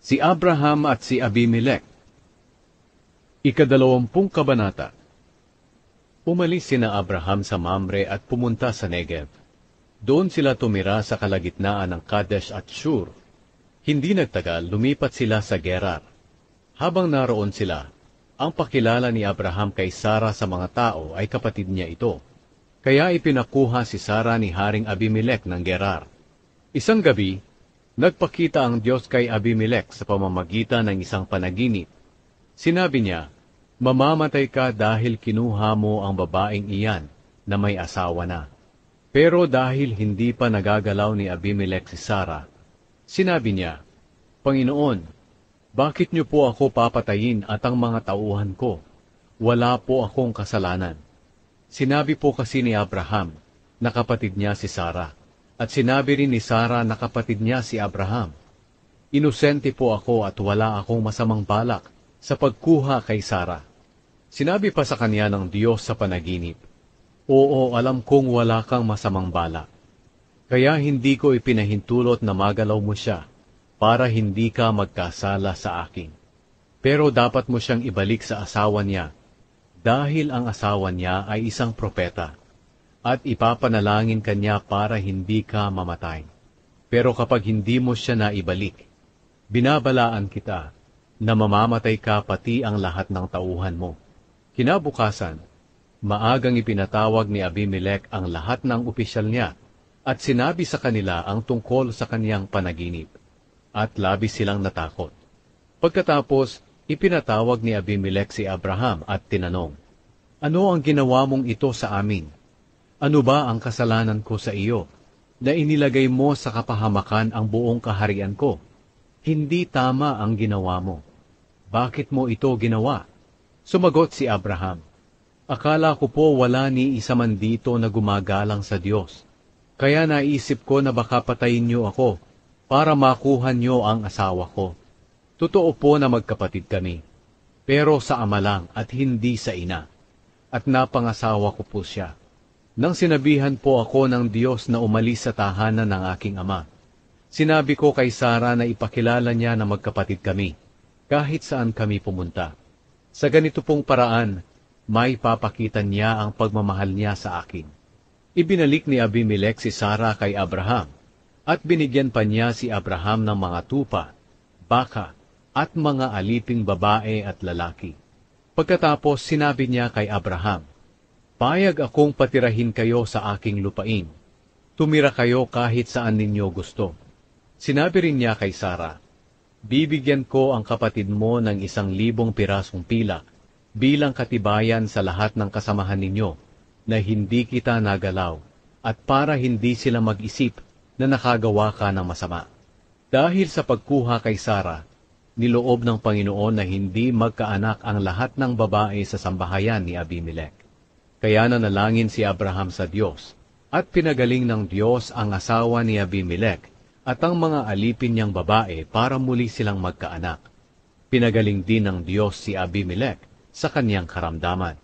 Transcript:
Si Abraham at si Abimelech. Ika-20 kabanata. Umalis sina Abraham sa Mamre at pumunta sa Negev. Doon sila tumira sa kalagitnaan ng Kadesh at Shur. Hindi nagtagal, lumipat sila sa Gerar. Habang naroon sila, ang pakilala ni Abraham kay Sara sa mga tao ay kapatid niya ito. Kaya ipinakuha si Sara ni Haring Abimelech ng Gerar. Isang gabi, nagpakita ang Diyos kay Abimelech sa pamamagitan ng isang panaginip. Sinabi niya, "Mamamatay ka dahil kinuha mo ang babaeng iyan na may asawa na." Pero dahil hindi pa nagagalaw ni Abimelech si Sara, sinabi niya, "Panginoon, bakit niyo po ako papatayin at ang mga tauhan ko? Wala po akong kasalanan." Sinabi po kasi ni Abraham na kapatid niya si Sara, at sinabi rin ni Sara na kapatid niya si Abraham, "Inosente po ako at wala akong masamang balak sa pagkuha kay Sara." Sinabi pa sa kanya ng Diyos sa panaginip, "Oo, alam kong wala kang masamang balak. Kaya hindi ko ipinahintulot na magalaw mo siya para hindi ka magkasala sa akin. Pero dapat mo siyang ibalik sa asawa niya dahil ang asawa niya ay isang propeta. At ipapanalangin kanya para hindi ka mamatay. Pero kapag hindi mo siya naibalik, binabalaan kita na mamamatay ka pati ang lahat ng tauhan mo." Kinabukasan, maagang ipinatawag ni Abimelech ang lahat ng opisyal niya at sinabi sa kanila ang tungkol sa kaniyang panaginip. At labis silang natakot. Pagkatapos, ipinatawag ni Abimelech si Abraham at tinanong, "Ano ang ginawa mong ito sa amin? Ano ba ang kasalanan ko sa iyo, na inilagay mo sa kapahamakan ang buong kaharian ko? Hindi tama ang ginawa mo. Bakit mo ito ginawa?" Sumagot si Abraham, "Akala ko po wala ni isa man dito na gumagalang sa Diyos. Kaya naisip ko na baka patayin niyo ako para makuha niyo ang asawa ko. Totoo po na magkapatid kami, pero sa ama lang at hindi sa ina. At napangasawa ko po siya. Nang sinabihan po ako ng Diyos na umalis sa tahanan ng aking ama, sinabi ko kay Sara na ipakilala niya na magkapatid kami, kahit saan kami pumunta. Sa ganito pong paraan, may papakita niya ang pagmamahal niya sa akin." Ibinalik ni Abimelech si Sara kay Abraham, at binigyan pa niya si Abraham ng mga tupa, baka, at mga aliping babae at lalaki. Pagkatapos sinabi niya kay Abraham, "Payag akong patirahin kayo sa aking lupain. Tumira kayo kahit saan ninyo gusto." Sinabi rin niya kay Sara, "Bibigyan ko ang kapatid mo ng 1,000 pirasong pilak bilang katibayan sa lahat ng kasamahan ninyo na hindi kita nagalaw at para hindi sila mag-isip na nakagawa ka ng masama." Dahil sa pagkuha kay Sara, niloob ng Panginoon na hindi magkaanak ang lahat ng babae sa sambahayan ni Abimelech. Kaya nanalangin si Abraham sa Diyos, at pinagaling ng Diyos ang asawa ni Abimelech at ang mga alipin niyang babae para muli silang magkaanak. Pinagaling din ng Diyos si Abimelech sa kaniyang karamdaman.